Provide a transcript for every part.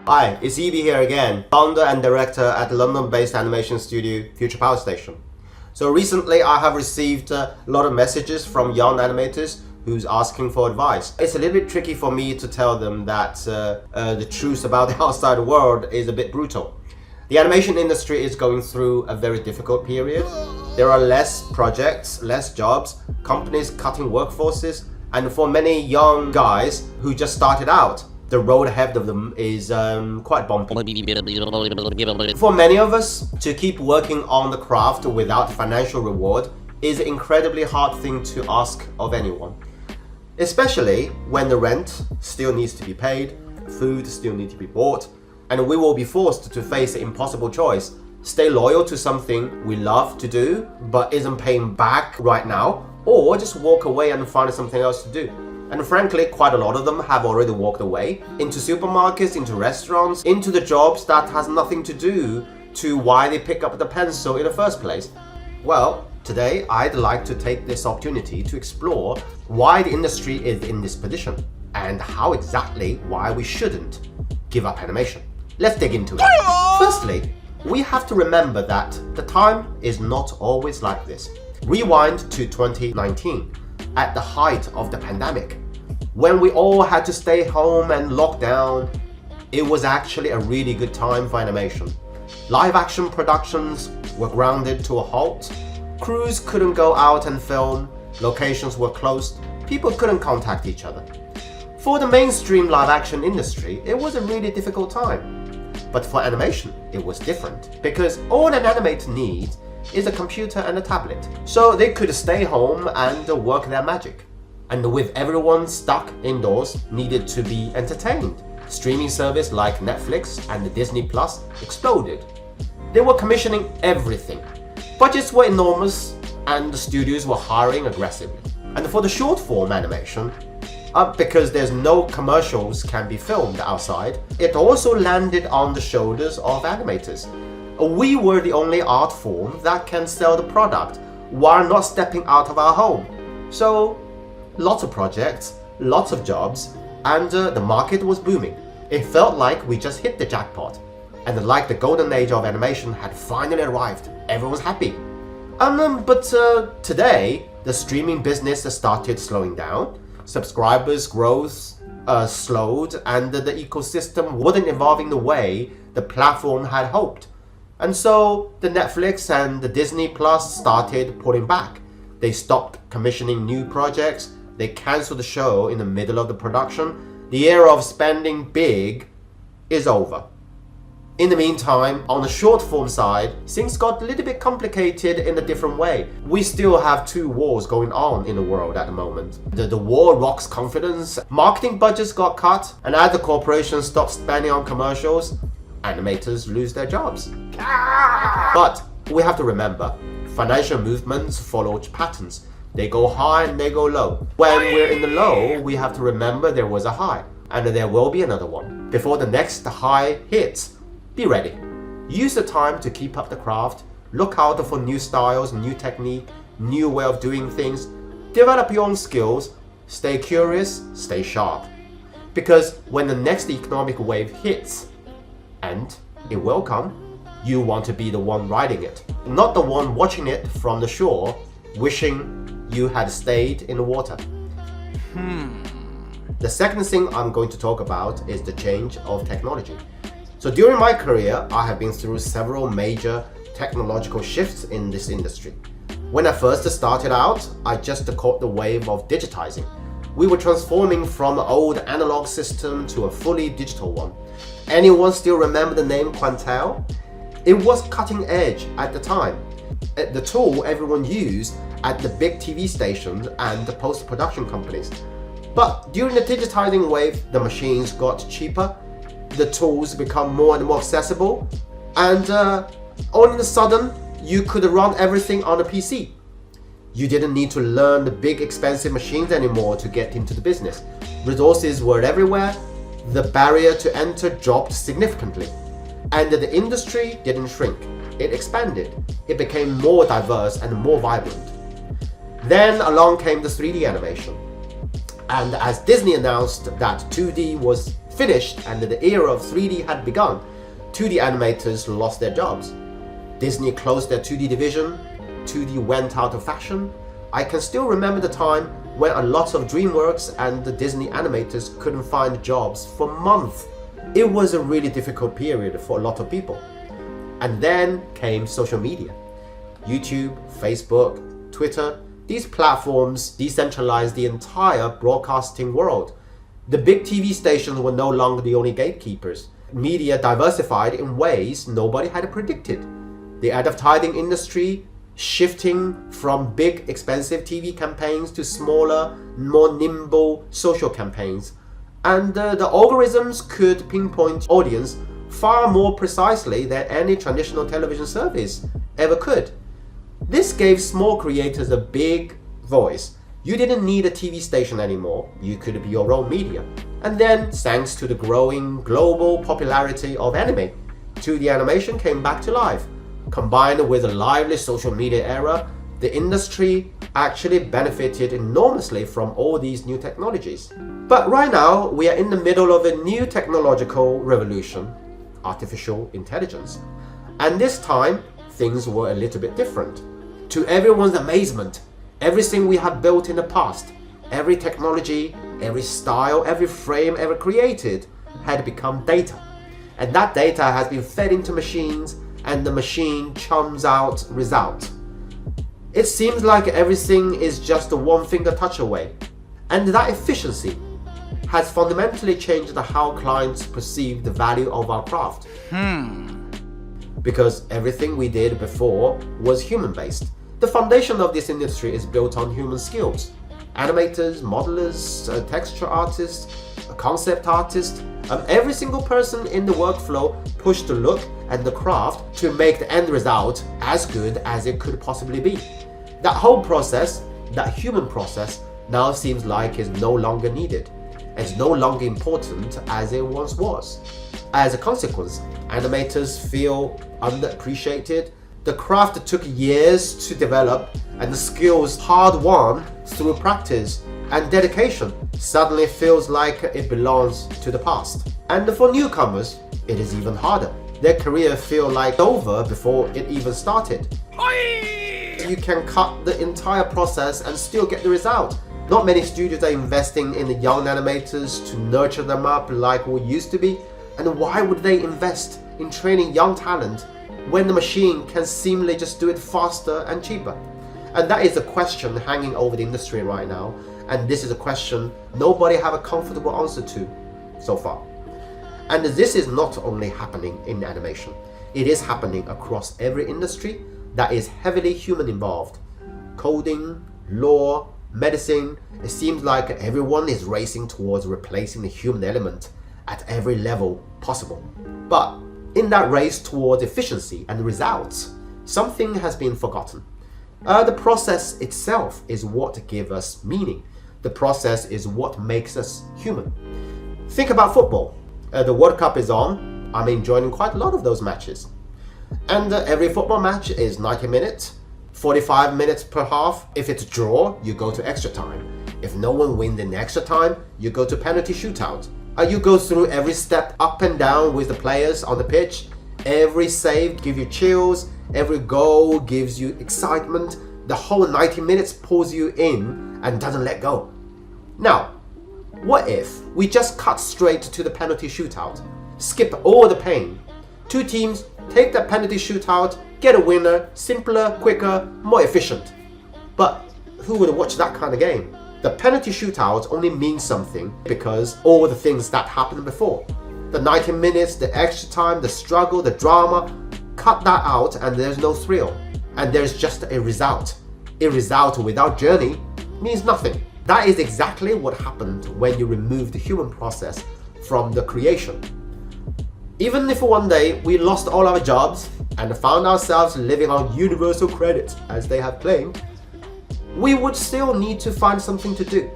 Hi, it's Evie here again, founder and director at the London-based animation studio Future Power Station. So recently I have received a lot of messages from young animators who's asking for advice. It's a little bit tricky for me to tell them that the truth about the outside world is a bit brutal. The animation industry is going through a very difficult period. There are less projects, less jobs, companies cutting workforces, and for many young guys who just started out, the road ahead of them is quite bumpy. For many of us, to keep working on the craft without financial reward is an incredibly hard thing to ask of anyone. Especially when the rent still needs to be paid, food still needs to be bought, and we will be forced to face an impossible choice. Stay loyal to something we love to do but isn't paying back right now, or just walk away and find something else to do. And frankly, quite a lot of them have already walked away into supermarkets, into restaurants, into the jobs that has nothing to do to why they pick up the pencil in the first place. Well, today I'd like to take this opportunity to explore why the industry is in this position and how exactly why we shouldn't give up animation. Let's dig into it. Firstly, we have to remember that the time is not always like this. Rewind to 2019. At the height of the pandemic, when we all had to stay home and lock down, it was actually a really good time for animation. Live action productions were grounded to a halt, crews couldn't go out and film, locations were closed, people couldn't contact each other. For the mainstream live action industry, it was a really difficult time. But for animation, it was different, because all an animator needs is a computer and a tablet, so they could stay home and work their magic. And with everyone stuck indoors, needed to be entertained. Streaming service like Netflix and Disney Plus exploded. They were commissioning everything. Budgets were enormous and the studios were hiring aggressively. And for the short form animation, because there's no commercials can be filmed outside, it also landed on the shoulders of animators. We were the only art form that can sell the product while not stepping out of our home. So, lots of projects, lots of jobs, and the market was booming. It felt like we just hit the jackpot, and like the golden age of animation had finally arrived. Everyone was happy. But today, the streaming business started slowing down. Subscribers' growth slowed, and the ecosystem wasn't evolving the way the platform had hoped. And so the Netflix and the Disney Plus started pulling back. They stopped commissioning new projects. They canceled the show in the middle of the production. The era of spending big is over. In the meantime, on the short form side, things got a little bit complicated in a different way. We still have two wars going on in the world at the moment. The war rocks confidence, marketing budgets got cut, and as the corporations stop spending on commercials, animators lose their jobs. But we have to remember, financial movements follow patterns. They go high and they go low. When we're in the low, we have to remember there was a high, and there will be another one. Before the next high hits, be ready. Use the time to keep up the craft, look out for new styles, new technique, new way of doing things, develop your own skills, stay curious, stay sharp. Because when the next economic wave hits, and it will come, you want to be the one riding it, not the one watching it from the shore, wishing you had stayed in the water. The second thing I'm going to talk about is the change of technology. So during my career, I have been through several major technological shifts in this industry. When I first started out, I just caught the wave of digitizing. We were transforming from an old analog system to a fully digital one. Anyone still remember the name Quantel? It was cutting edge at the time. The tool everyone used at the big TV stations and the post-production companies. But during the digitizing wave, the machines got cheaper, the tools become more and more accessible, and all of a sudden, you could run everything on a PC. You didn't need to learn the big expensive machines anymore to get into the business. Resources were everywhere. The barrier to enter dropped significantly, and the industry didn't shrink. It expanded. It became more diverse and more vibrant. Then along came the 3D animation. And as Disney announced that 2D was finished and the era of 3D had begun, 2D animators lost their jobs. Disney closed their 2D division, 2D went out of fashion. I can still remember the time when a lot of DreamWorks and the Disney animators couldn't find jobs for months. It was a really difficult period for a lot of people. And then came social media. YouTube, Facebook, Twitter, these platforms decentralized the entire broadcasting world. The big TV stations were no longer the only gatekeepers. Media diversified in ways nobody had predicted. The advertising industry shifting from big expensive TV campaigns to smaller, more nimble social campaigns. And the algorithms could pinpoint audience far more precisely than any traditional television service ever could. This gave small creators a big voice. You didn't need a TV station anymore, you could be your own media. And then, thanks to the growing global popularity of anime, 2D animation came back to life. Combined with a lively social media era, the industry actually benefited enormously from all these new technologies. But right now, we are in the middle of a new technological revolution, artificial intelligence. And this time, things were a little bit different. To everyone's amazement, everything we have built in the past, every technology, every style, every frame ever created had become data. And that data has been fed into machines, and the machine churns out results. It seems like everything is just a one finger touch away. And that efficiency has fundamentally changed how clients perceive the value of our craft. Because everything we did before was human-based. The foundation of this industry is built on human skills. Animators, modelers, texture artists, concept artists, every single person in the workflow pushed the look and the craft to make the end result as good as it could possibly be. That whole process, that human process, now seems like is no longer needed. It's no longer important as it once was. As a consequence, animators feel underappreciated. The craft took years to develop, and the skills hard-won through practice and dedication suddenly feels like it belongs to the past. And for newcomers, it is even harder. Their career feels like over before it even started. You can cut the entire process and still get the result. Not many studios are investing in the young animators to nurture them up like we used to be. And why would they invest in training young talent when the machine can seemingly just do it faster and cheaper? And that is a question hanging over the industry right now. And this is a question nobody have a comfortable answer to so far. And this is not only happening in animation. It is happening across every industry that is heavily human involved. Coding, law, medicine, it seems like everyone is racing towards replacing the human element at every level possible. But in that race towards efficiency and results, something has been forgotten. The process itself is what gives us meaning. The process is what makes us human. Think about football. The World Cup is on. I'm enjoying quite a lot of those matches. And every football match is 90 minutes, 45 minutes per half. If it's a draw, you go to extra time. If no one wins in extra time, you go to penalty shootout. You go through every step up and down with the players on the pitch. Every save gives you chills. Every goal gives you excitement. The whole 90 minutes pulls you in and doesn't let go. Now, what if we just cut straight to the penalty shootout? Skip all the pain. Two teams take the penalty shootout, get a winner, simpler, quicker, more efficient. But who would watch that kind of game? The penalty shootout only means something because all the things that happened before. The 90 minutes, the extra time, the struggle, the drama, cut that out and there's no thrill. And there's just a result. A result without journey means nothing. That is exactly what happened when you remove the human process from the creation. Even if one day we lost all our jobs and found ourselves living on universal credit as they have claimed, we would still need to find something to do.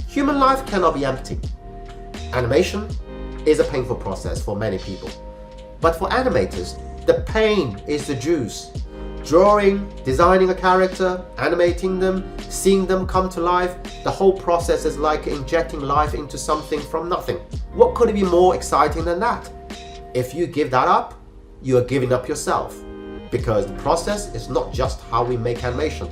Human life cannot be empty. Animation is a painful process for many people. But for animators, the pain is the juice. Drawing, designing a character, animating them, seeing them come to life, the whole process is like injecting life into something from nothing. What could be more exciting than that? If you give that up, you are giving up yourself. Because the process is not just how we make animation.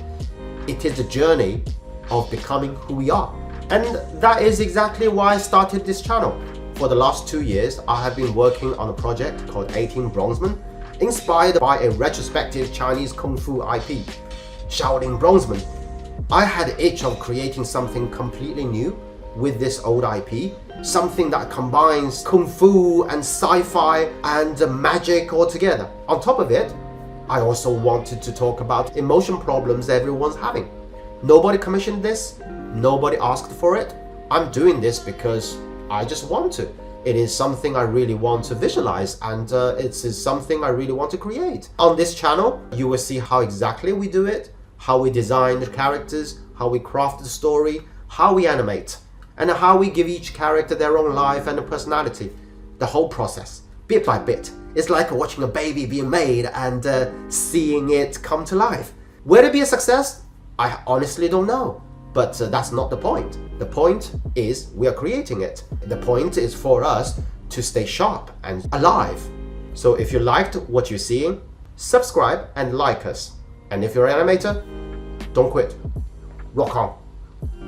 It is the journey of becoming who we are. And that is exactly why I started this channel. For the last 2 years, I have been working on a project called 18 Bronzemen, inspired by a retrospective Chinese Kung Fu IP, Shaolin Bronzemen. I had the itch of creating something completely new with this old IP, something that combines Kung Fu and sci-fi and magic all together. On top of it, I also wanted to talk about emotion problems everyone's having. Nobody commissioned this, nobody asked for it. I'm doing this because I just want to. It is something I really want to visualize, and it is something I really want to create. On this channel, you will see how exactly we do it, how we design the characters, how we craft the story, how we animate, and how we give each character their own life and a personality. The whole process, bit by bit. It's like watching a baby being made and seeing it come to life. Will it be a success? I honestly don't know. But that's not the point. The point is we are creating it. The point is for us to stay sharp and alive. So if you liked what you're seeing, subscribe and like us. And if you're an animator, don't quit. Rock on.